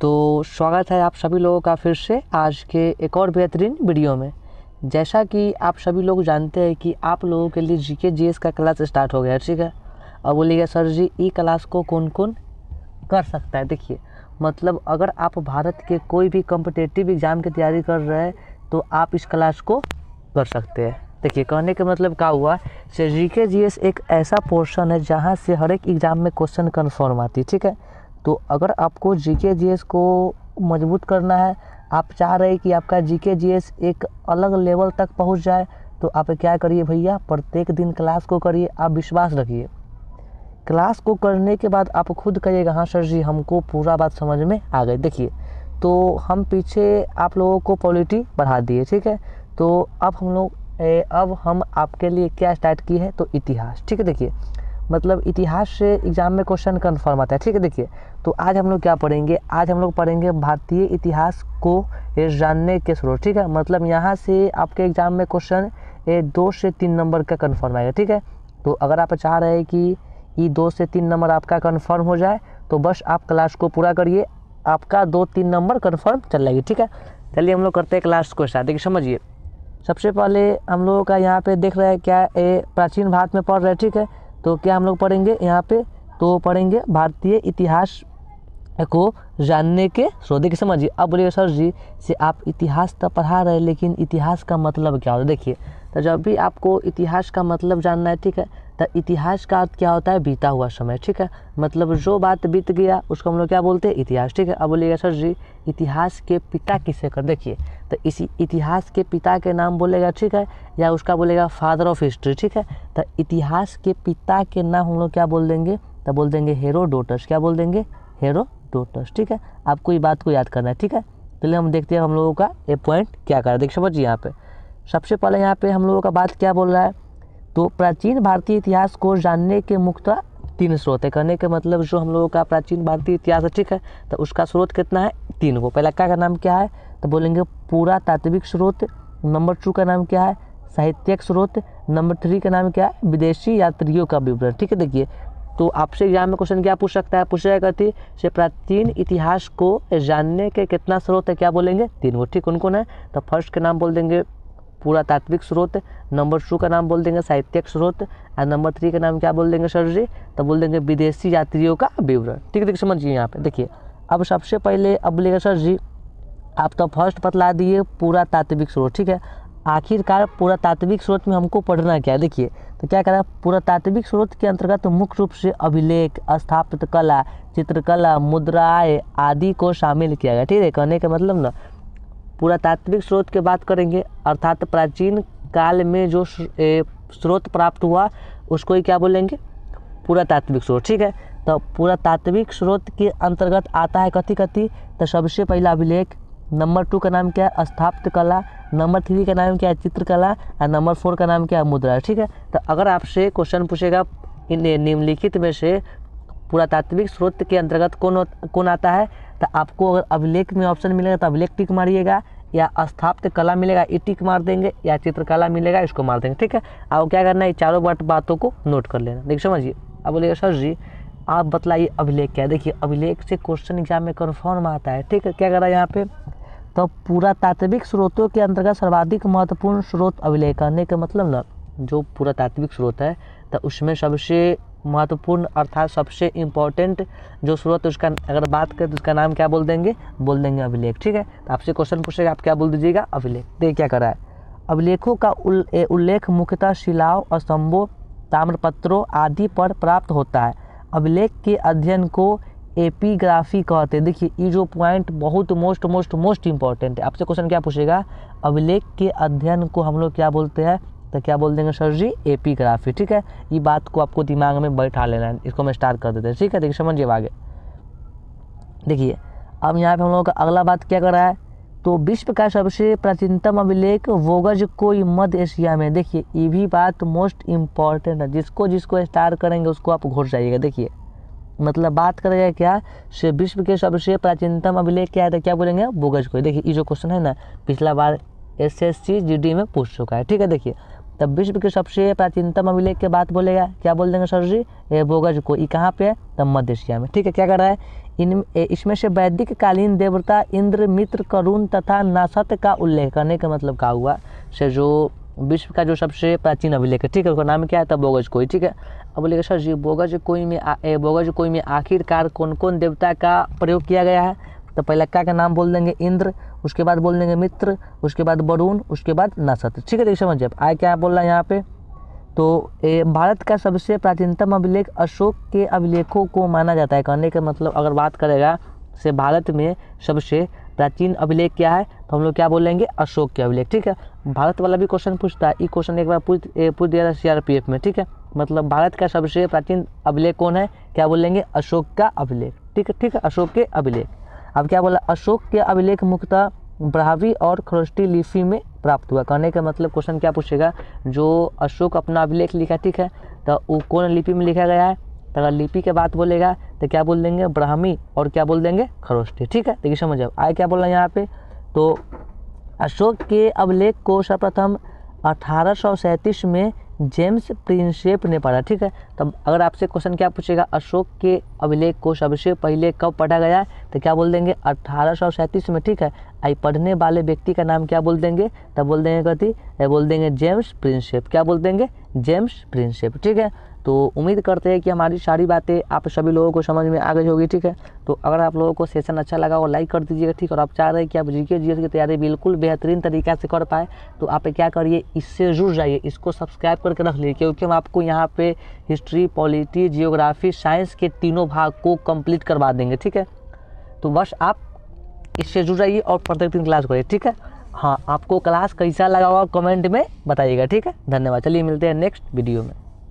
तो स्वागत है आप सभी लोगों का फिर से आज के एक और बेहतरीन वीडियो में। जैसा कि आप सभी लोग जानते हैं कि आप लोगों के लिए जीके जीएस का क्लास स्टार्ट हो गया है, ठीक है। अब बोलिएगा सर जी ई क्लास को कौन कौन कर सकता है। देखिए मतलब अगर आप भारत के कोई भी कॉम्पिटिटिव एग्ज़ाम की तैयारी कर रहे हैं तो आप इस क्लास को कर सकते हैं। देखिए कहने का मतलब क्या हुआ से जीके जीएस एक ऐसा पोर्शन है जहाँ से हर एक एग्ज़ाम में क्वेश्चन कन्फर्म आती है, ठीक है। तो अगर आपको जीके जीएस को मजबूत करना है, आप चाह रहे हैं कि आपका जीके जीएस एक अलग लेवल तक पहुंच जाए, तो आप क्या करिए भैया, प्रत्येक दिन क्लास को करिए। आप विश्वास रखिए, क्लास को करने के बाद आप खुद कहिएगा हाँ सर जी हमको पूरा बात समझ में आ गई। देखिए तो हम पीछे आप लोगों को पॉलिटी बढ़ा दिए, ठीक है। तो अब हम आपके लिए क्या स्टार्ट की है, तो इतिहास, ठीक है। देखिए मतलब इतिहास से एग्ज़ाम में क्वेश्चन कन्फर्म आता है, ठीक है। देखिए तो आज हम लोग क्या पढ़ेंगे, आज हम लोग पढ़ेंगे भारतीय इतिहास को जानने के स्रोत, ठीक है। मतलब यहाँ से आपके एग्ज़ाम में क्वेश्चन 2 से 3 नंबर का कन्फर्म आएगा, ठीक है। तो अगर आप चाह रहे हैं कि ये 2 से 3 नंबर आपका कन्फर्म हो जाए तो बस आप क्लास को पूरा करिए, आपका 2-3 नंबर कन्फर्म चल जाएगी, ठीक है। चलिए हम लोग करते हैं क्लास को स्टार्ट। देखिए समझिए, सबसे पहले हम लोगों का यहाँ पे देख रहे हैं क्या प्राचीन भारत में पढ़ रहे हैं, ठीक है। तो क्या हम लोग पढ़ेंगे यहाँ पे, तो पढ़ेंगे भारतीय इतिहास को जानने के स्रोत। देखिए समझिए, अब बोलिए सर जी से आप इतिहास तो पढ़ा रहे हैं लेकिन इतिहास का मतलब क्या होता है। देखिए तो जब भी आपको इतिहास का मतलब जानना है, ठीक है, तो इतिहास का अर्थ क्या होता है, बीता हुआ समय, ठीक है। मतलब जो बात बीत गया उसको हम लोग क्या बोलते हैं, इतिहास, ठीक है। अब बोलिएगा सर जी इतिहास के पिता किसे कर, देखिए तो इसी इतिहास के पिता के नाम बोलेगा, ठीक है, या उसका बोलेगा फादर ऑफ हिस्ट्री, ठीक है। तो इतिहास के पिता के नाम हम लोग क्या बोल देंगे, तो बोल देंगे हेरोडोटस। क्या बोल देंगे, हेरोडोटस, ठीक है। आपको ये बात को याद करना है, ठीक है। चलिए हम देखते हैं हम लोगों का ये पॉइंट क्या कर रहा है। देखिए समझिए, यहाँ पे सबसे पहले यहाँ पे हम लोगों का बात क्या बोल रहा है, तो प्राचीन भारतीय इतिहास को जानने के मुख्यतः 3 स्रोत है। कहने के मतलब जो हम लोगों का प्राचीन भारतीय इतिहास है, ठीक है, तो उसका स्रोत कितना है, 3 को। पहला का नाम क्या है, तो बोलेंगे पुरातात्विक स्रोत। नंबर 2 का नाम क्या है, साहित्यिक स्रोत। नंबर 3 का नाम क्या है, विदेशी यात्रियों का विवरण, ठीक है। देखिए तो आपसे एग्जाम में क्वेश्चन क्या पूछ सकता है, पूछ जाएगा थी से प्राचीन इतिहास को जानने के कितना स्रोत है, क्या बोलेंगे, 3 को, ठीक। कौन है, तो फर्स्ट का नाम बोल देंगे पुरातात्विक स्रोत, नंबर 2 का नाम बोल देंगे साहित्यिक स्रोत, और नंबर 3 का नाम क्या बोल देंगे सर जी, तो बोल देंगे विदेशी यात्रियों का विवरण, ठीक है। देखिए समझिए यहाँ पे, देखिए अब सबसे पहले अब बोलेगा सर जी आप तो फर्स्ट बतला दिए पुरातात्विक स्रोत, ठीक है। आखिरकार पुरातात्विक स्रोत में हमको पढ़ना क्या है, देखिए तो क्या करा, पुरातात्विक स्रोत के अंतर्गत मुख्य रूप से अभिलेख, स्थापत्य कला, चित्रकला, मुद्राएं आदि को शामिल किया गया, ठीक है। कहने का मतलब ना पुरातात्विक स्रोत की बात करेंगे अर्थात प्राचीन काल में जो स्रोत प्राप्त हुआ उसको ही क्या बोलेंगे, पुरातात्विक स्रोत, ठीक है। तो पुरातात्विक स्रोत के अंतर्गत आता है कथी कथी, तो सबसे पहला अभिलेख, नंबर 2 का नाम क्या है, स्थापत्य कला, नंबर 3 का नाम क्या है, चित्रकला, और नंबर 4 का नाम क्या है, मुद्रा, ठीक है। तो अगर आपसे क्वेश्चन पूछेगा इन निम्नलिखित में से पुरातात्विक स्रोत के अंतर्गत कौन आता है, तो आपको अगर अभिलेख में ऑप्शन मिलेगा तो अभिलेख टिक मारिएगा, या स्थापत्य कला मिलेगा ये टिक मार देंगे, या चित्रकला मिलेगा इसको मार देंगे, ठीक है। आपको क्या करना है, ये चारों बातों को नोट कर लेना। देखिए समझिए, अब बोलिएगा सर जी आप बतलाइए अभिलेख क्या है। देखिए अभिलेख से क्वेश्चन एग्जाम में कन्फर्म आता है, ठीक है। क्या कर रहा है यहाँ पे, तो पुरातात्विक स्रोतों के अंतर्गत सर्वाधिक महत्वपूर्ण स्रोत अभिलेख। करने का मतलब ना जो पुरातात्विक स्रोत है तो उसमें सबसे महत्वपूर्ण अर्थात सबसे इम्पोर्टेंट जो स्रोत है उसका अगर बात करें तो उसका नाम क्या बोल देंगे अभिलेख, ठीक है। तो आपसे क्वेश्चन पूछेगा आप क्या बोल दीजिएगा, अभिलेख। देखिए क्या कर रहा है, अभिलेखों का उल्लेख मुख्यतः शिलाओं, स्तंभों, ताम्रपत्रों आदि पर प्राप्त होता है। अभिलेख के अध्ययन को एपिग्राफी कहते हैं। देखिए ये जो पॉइंट बहुत मोस्ट इंपॉर्टेंट है। आपसे क्वेश्चन क्या पूछेगा, अभिलेख के अध्ययन को हम लोग क्या बोलते हैं, तो क्या बोल देंगे सर जी, एपिग्राफी, ठीक है। ये बात को आपको दिमाग में बैठा लेना है, इसको मैं स्टार्ट कर देते हैं, ठीक है। देखिए समझिए आगे, देखिए अब यहाँ पे हम लोगों का अगला बात क्या कर रहा है, तो विश्व का सबसे प्राचीनतम अभिलेख वोगज़कोई मध्य एशिया में। देखिए ये भी बात मोस्ट इम्पॉर्टेंट है, जिसको स्टार्ट करेंगे उसको आप घुस जाइएगा। देखिए मतलब बात करेगा क्या से विश्व के सबसे प्राचीनतम अभिलेख क्या है, तो क्या बोलेंगे, वोगज़कोई। देखिए ये जो क्वेश्चन है ना पिछला बार SSC GD में पूछ चुका है, ठीक है। देखिए तब विश्व के सबसे प्राचीनतम अभिलेख के बात बोलेगा, क्या बोल देंगे सर जी, ये बोगज को, ये कहाँ पे है, तब मध्य एशिया में। ठीक है, क्या कर रहा है, इसमें से वैदिक कालीन देवता इंद्र, मित्र, करुण तथा नासत का उल्लेख करने का मतलब क्या हुआ, से जो विश्व का जो सबसे प्राचीन अभिलेख है, ठीक है, उसका नाम क्या है, तब बोगज कोई। ठीक है, अब बोलेगा सर जी बोगज कोई में आखिरकार कौन कौन देवता का प्रयोग किया गया है, तो पहले का नाम बोल देंगे इंद्र, उसके बाद बोल देंगे मित्र, उसके बाद वरुण, उसके बाद नसत। ठीक है, देखिए समझिए आए क्या बोल रहा है यहाँ पे, तो भारत का सबसे प्राचीनतम अभिलेख अशोक के अभिलेखों को माना जाता है। कहने का मतलब अगर बात करेगा से भारत में सबसे प्राचीन अभिलेख क्या है, तो हम लोग क्या बोलेंगे, अशोक के अभिलेख। ठीक है, भारत वाला भी क्वेश्चन पूछता है, ये क्वेश्चन एक बार पूछ दिया था CRPF में। ठीक है, मतलब भारत का सबसे प्राचीन अभिलेख कौन है, क्या बोलेंगे, अशोक का अभिलेख। ठीक है, अशोक के अभिलेख। अब क्या बोला, अशोक के अभिलेख मुख्यतः ब्राह्मी और खरोष्टी लिपि में प्राप्त हुआ। कहने का मतलब क्वेश्चन क्या पूछेगा, जो अशोक अपना अभिलेख लिखा, ठीक है, तो वो कौन लिपि में लिखा गया है, तो अगर लिपि के बात बोलेगा तो क्या बोल देंगे, ब्राह्मी, और क्या बोल देंगे, खरोष्टी। ठीक है, देखिए समझ आए क्या बोल रहा है यहाँ पे, तो अशोक के अभिलेख को सर्वप्रथम 1837 में जेम्स प्रिंसेप ने पढ़ा। ठीक है, तब अगर आपसे क्वेश्चन क्या पूछेगा, अशोक के अभिलेख को सबसे पहले कब पढ़ा गया, तो क्या बोल देंगे, 1837 में। ठीक है, आई पढ़ने वाले व्यक्ति का नाम क्या बोल देंगे, तब बोल देंगे कथी, बोल देंगे जेम्स प्रिंसेप। क्या बोल देंगे, जेम्स प्रिंसेप। ठीक है, तो उम्मीद करते हैं कि हमारी सारी बातें आप सभी लोगों को समझ में आ गई होगी। ठीक है, तो अगर आप लोगों को सेशन अच्छा लगा वो लाइक कर दीजिएगा। ठीक है, और आप चाह रहे हैं कि आप GK GS की तैयारी बिल्कुल बेहतरीन तरीक़ा से कर पाए, तो आप क्या करिए, इससे जुड़ जाइए, इसको सब्सक्राइब करके रख लीजिए, क्योंकि हम आपको यहाँ पे हिस्ट्री, पॉलिटी, जियोग्राफी, साइंस के तीनों भाग को कंप्लीट करवा देंगे। ठीक है, तो बस आप इससे जुड़ जाइए और प्रत्येक दिन क्लास करिए। ठीक है, हाँ, आपको क्लास कैसा लगा हुआ कमेंट में बताइएगा। ठीक है, धन्यवाद। चलिए मिलते हैं नेक्स्ट वीडियो में।